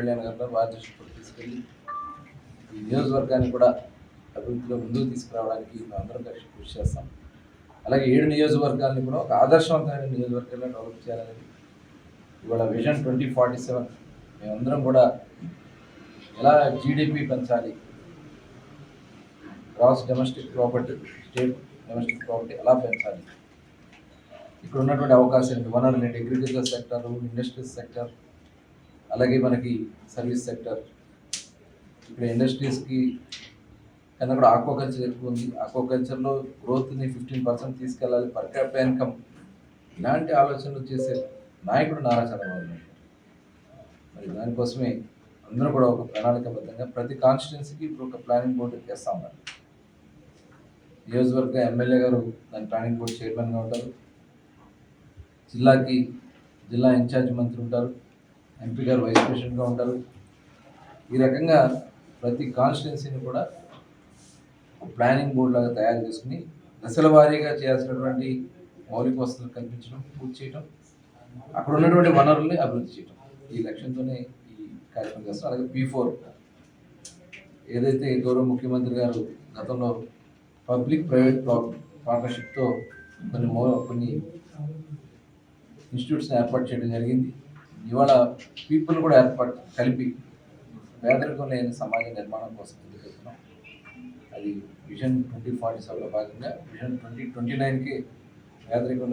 కళ్యాణ్ గారు వారి దృష్టి కూడా తీసుకెళ్ళి ఈ నియోజకవర్గాన్ని కూడా అభివృద్ధిలో ముందుకు తీసుకురావడానికి మేము అందరం కలిసి కృషి చేస్తాం. అలాగే 7 నియోజకవర్గాన్ని కూడా ఒక ఆదర్శవంతమైన నియోజకవర్గంగా డెవలప్ చేయాలనేది ఇవాళ విజన్ 2047 మేమందరం కూడా ఎలా జీడిపి పెంచాలి, gross domestic property, state domestic property ఎలా పెంచాలి, ఇక్కడ ఉన్నటువంటి అవకాశాలు వనరులు ఏంటి, అగ్రికల్చర్ సెక్టర్, ఇండస్ట్రీస్ సెక్టర్, అలాగే మనకి సర్వీస్ సెక్టర్. ఇక్కడ ఇండస్ట్రీస్కి కన్నా కూడా ఆక్వాకల్చర్ ఎక్కువ ఉంది. ఆక్వాకల్చర్లో గ్రోత్ని 15% తీసుకెళ్ళాలి, పర్ క్యాపిటల్ ఇన్కమ్. ఇలాంటి ఆలోచనలు చేసే నాయకుడు నారా చంద్రబాబు నాయుడు. మరి దానికోసమే అందరూ కూడా ఒక ప్రణాళికబద్ధంగా ప్రతి కాన్స్టిట్యున్సీకి ఇప్పుడు ఒక ప్లానింగ్ బోర్డు చేస్తూ ఉన్నారు. నియోజకవర్గ ఎమ్మెల్యే గారు దాని ప్లానింగ్ బోర్డు చైర్మన్గా ఉంటారు. జిల్లాకి జిల్లా ఇన్ఛార్జ్ మంత్రి ఉంటారు, ఎంపీ గారు వైస్ ప్రెసిడెంట్గా ఉంటారు. ఈ రకంగా ప్రతి కాన్స్టిట్యున్సీని కూడా ప్లానింగ్ బోర్డు లాగా తయారు చేసుకుని దశల వారీగా చేయాల్సినటువంటి మౌలిక వసతులు కల్పించడం, పూర్తి చేయడం, అక్కడ ఉన్నటువంటి వనరుల్ని అభివృద్ధి చేయడం, ఈ లక్ష్యంతోనే ఈ కార్యక్రమం చేస్తాం. అలాగే P4 ఏదైతే గౌరవ ముఖ్యమంత్రి గారు గతంలో పబ్లిక్ ప్రైవేట్ పార్ట్నర్షిప్తో కొన్ని ఇన్స్టిట్యూట్స్ని ఏర్పాటు చేయడం జరిగింది. ఇవాళ పీపుల్ కూడా కలిపి పేదరికం లేని సమాజ నిర్మాణం కోసం ముందుకెళ్తున్నాం. అది విజన్ 2047లో భాగంగా విజన్ 2029కి పేదరికం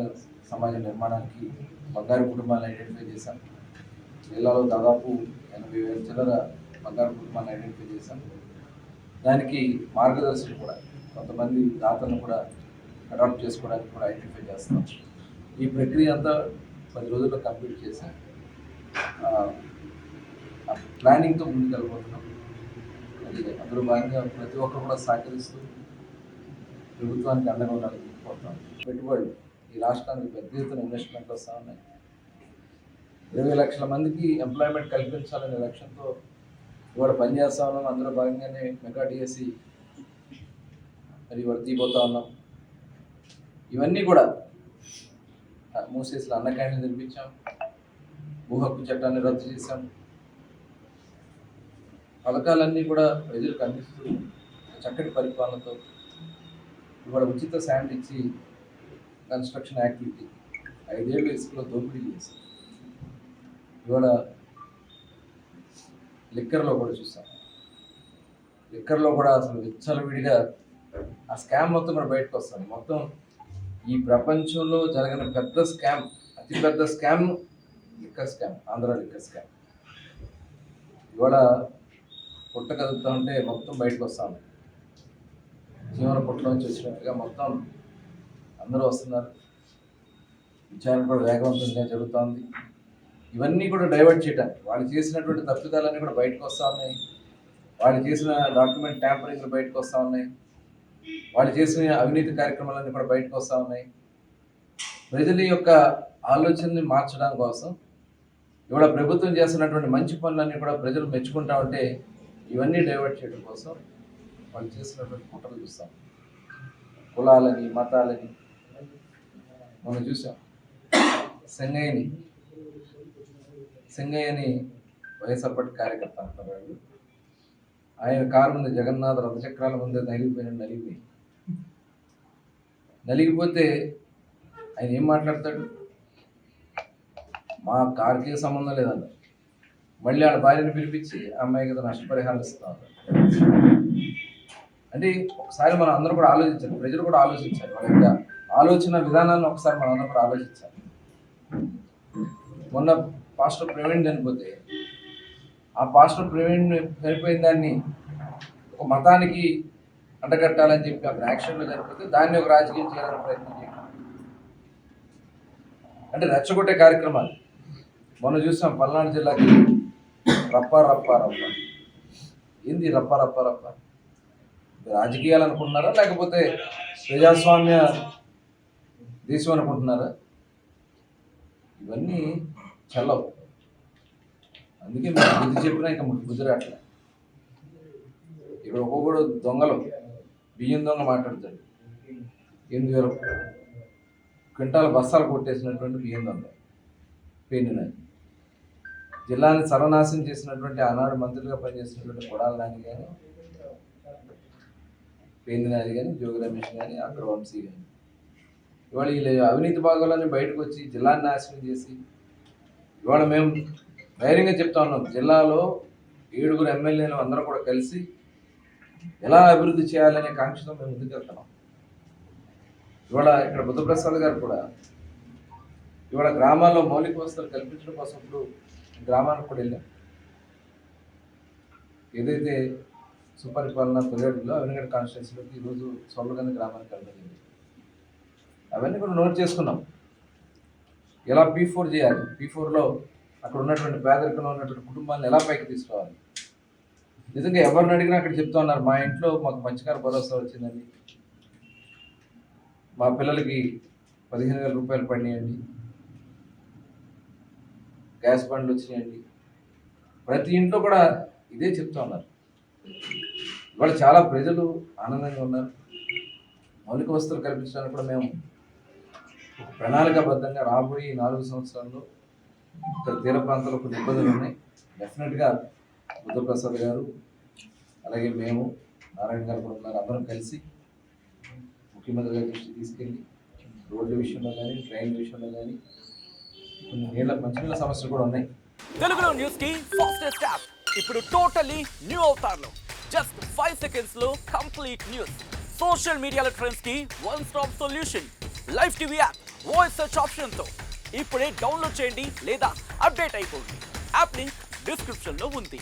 సమాజ నిర్మాణానికి బంగారు కుటుంబాలను ఐడెంటిఫై చేశాం. జిల్లాలో దాదాపు 80,000 చిల్లర బంగారు కుటుంబాలను ఐడెంటిఫై చేశాం. దానికి మార్గదర్శకులు కూడా కొంతమంది దాతలను కూడా అడాప్ట్ చేసుకోవడానికి కూడా ఐడెంటిఫై చేస్తాం. ఈ ప్రక్రియ అంతా 10 రోజుల్లో కంప్లీట్ చేశాం. ప్లానింగ్తో ముందుకు వెళ్ళిపోతున్నాం. అది అందులో భాగంగా ప్రతి ఒక్కరు కూడా సహకరిస్తూ ప్రభుత్వానికి అండగా ఉండాలని కోరుతాం. పెట్టుబడులు ఈ రాష్ట్రానికి పెద్ద ఎత్తున ఇన్వెస్ట్మెంట్ వస్తూ ఉన్నాయి. 20 లక్షల మందికి ఎంప్లాయ్మెంట్ కల్పించాలనే లక్ష్యంతో ఇవాళ పనిచేస్తూ ఉన్నాం. అందులో భాగంగానే మెగా డిఎస్సి మరి ఇవాళ తీపోతా ఉన్నాం. ఇవన్నీ కూడా మూసేసిన అన్న క్యాంటీన్ నిర్మించాం, భూ హక్కు చట్టాన్ని రద్దు చేశాం. పథకాలన్నీ కూడా ప్రజలకు అందిస్తూ చక్కటి పరిపాలనతో ఇవాళ ఉచిత శాండ్ ఇచ్చి కన్స్ట్రక్షన్ యాక్టివిటీ 5 ఏళ్ళు ఇసుకలో దోపిడీ చేసి ఇవాళ లిక్కర్లో కూడా చూసాం. లిక్కర్లో కూడా అసలు విచ్చలవిడిగా ఆ స్కామ్ మొత్తం కూడా బయటకు వస్తుంది. మొత్తం ఈ ప్రపంచంలో జరిగిన పెద్ద స్కామ్, అతిపెద్ద scam liquor scam, Andhra liquor scam. ఇవాళ పుట్ట కదులుతూ ఉంటే మొత్తం బయటకు వస్తాను. జీవన పుట్టలోంచి వచ్చినట్టుగా మొత్తం అందరూ వస్తున్నారు. విచారణ కూడా వేగవంతంగా జరుగుతోంది. ఇవన్నీ కూడా డైవర్ట్ చేయడానికి వాళ్ళు చేసినటువంటి తప్పిదాలన్నీ కూడా బయటకు వస్తూ ఉన్నాయి. వాళ్ళు చేసిన డాక్యుమెంట్ ట్యాంపరింగ్లు బయటకు వస్తూ ఉన్నాయి. వాళ్ళు చేసిన అవినీతి కార్యక్రమాలన్నీ కూడా బయటకు వస్తూ ఉన్నాయి. ప్రజల యొక్క ఆలోచనని మార్చడం కోసం ఇవాళ ప్రభుత్వం చేస్తున్నటువంటి మంచి పనులన్నీ కూడా ప్రజలు మెచ్చుకుంటా ఉంటే ఇవన్నీ డైవర్ట్ చేయడం కోసం వాళ్ళు చేసినటువంటి కుట్రలు చూస్తాం. కులాలని, మతాలని మనం చూసాం. సింగయ్యని వైఎస్ఆర్ పార్టీ కార్యకర్త అంటున్నారు. ఆయన కారు ముందు జగన్నాథ రథచక్రాల ముందే నలిగిపోతే ఆయన ఏం మాట్లాడతాడు? మా కారుకి సంబంధం లేదన్న. మళ్ళీ ఆడ భార్యను పిలిపించి అమ్మాయి కదా నష్టపరిహారం ఇస్తాం. అంటే ఒకసారి మనం అందరూ కూడా ఆలోచించాలి, ప్రజలు కూడా ఆలోచించాలి. వాళ్ళ యొక్క ఆలోచన విధానాన్ని ఒకసారి మనం అందరూ కూడా ఆలోచించాలి. మొన్న పాస్టర్ ప్రవీణ్ చనిపోతే ఆ పాస్టర్ ప్రవీణ్ చనిపోయిన దాన్ని ఒక మతానికి అంటగట్టాలని చెప్పి అక్కడ యాక్షన్లో చనిపోతే దాన్ని ఒక రాజకీయం చేయాలని ప్రయత్నం చేయడం అంటే రెచ్చగొట్టే కార్యక్రమాలు. మొన్న చూసాం పల్నాడు జిల్లాకి రప్ప ఏంది రప్ప రాజకీయాలు అనుకుంటున్నారా లేకపోతే ప్రజాస్వామ్య దేశం అనుకుంటున్నారా? ఇవన్నీ చల్లవు. అందుకే మీరు బుద్ధి చెప్పినా ఇంకా బుద్ధి రావట్లే. ఇక్కడ ఒక్కొక్కడు దొంగలు బియ్యం దొంగ మాట్లాడతాడు. 8,000 క్వింటాల బస్తాలు కొట్టేసినటువంటి బియ్యం దొంగ పేరుని జిల్లాని సర్వనాశనం చేసినటువంటి ఆనాడు మంత్రులుగా పనిచేసినటువంటి కొడాల నాని కానీ, పేంది నాని కానీ, జోగి రమేష్ కానీ, అక్కడ వంశీ కానీ, ఇవాళ వీళ్ళు అవినీతి భాగంలోనే బయటకు వచ్చి జిల్లాని నాశనం చేసి, ఇవాళ మేము ధైర్యంగా చెప్తా ఉన్నాం, జిల్లాలో 7 ఎమ్మెల్యేలు అందరూ కూడా కలిసి ఎలా అభివృద్ధి చేయాలనే కాంక్షతో మేము ముందుకెళ్తున్నాం. ఇవాళ ఇక్కడ బుద్ధప్రసాద్ గారు కూడా ఇవాళ గ్రామాల్లో మౌలిక వసతులు కల్పించడం కోసం ఇప్పుడు గ్రామానికి కూడా వెళ్ళాం. ఏదైతే సుపరిపాలన తొలగిలో అవినగడ్ కాన్స్టిట్యూన్సీలోకి ఈరోజు సొల్లగంది గ్రామానికి వెళ్ళడం, అవన్నీ కూడా నోట్ చేసుకున్నాం. ఎలా P4 చేయాలి, P4లో అక్కడ ఉన్నటువంటి పేదరికంలో ఉన్నటువంటి కుటుంబాలను ఎలా పైకి తీసుకురావాలి. నిజంగా ఎవరిని అడిగినా అక్కడ చెప్తా ఉన్నారు, మా ఇంట్లో మాకు మంచిగారు భరోసా వచ్చిందండి, మా పిల్లలకి 15,000 రూపాయలు పడినాయండి, గ్యాస్ బండ్లు వచ్చినాయండి. ప్రతి ఇంట్లో కూడా ఇదే చెప్తా ఉన్నారు. ఇవాళ చాలా ప్రజలు ఆనందంగా ఉన్నారు. మౌలిక వసతులు కల్పించడానికి కూడా మేము ప్రణాళికాబద్ధంగా రాబోయే 4 సంవత్సరాల్లో ఇక్కడ తీర ప్రాంతాల్లో కొన్ని ఇబ్బందులు ఉన్నాయి. డెఫినెట్గా బుద్ధప్రసాద్ గారు అలాగే మేము నారాయణ గారు కూడా ఉన్నారు, అందరం కలిసి ముఖ్యమంత్రి గారి దృష్టి తీసుకెళ్ళి రోడ్ల విషయంలో కానీ, ట్రైన్ల విషయంలో కానీ, కొన్ని మంచి సమస్యలు కూడా ఉన్నాయి. తెలుగులో న్యూస్ కి ఫాస్టెస్ట్ యాప్ ఇప్పుడు టోటలీ న్యూ అవతార్లో జస్ట్ 5 seconds లో కంప్లీట్ న్యూస్. సోషల్ మీడియాలో ట్రెండ్స్ కి one stop solution. Live TV app voice search option తో ఇప్పుడే డౌన్లోడ్ చేయండి లేదా అప్డేట్ అయిపోండి. యాప్ లింక్ డిస్క్రిప్షన్ లో ఉంది.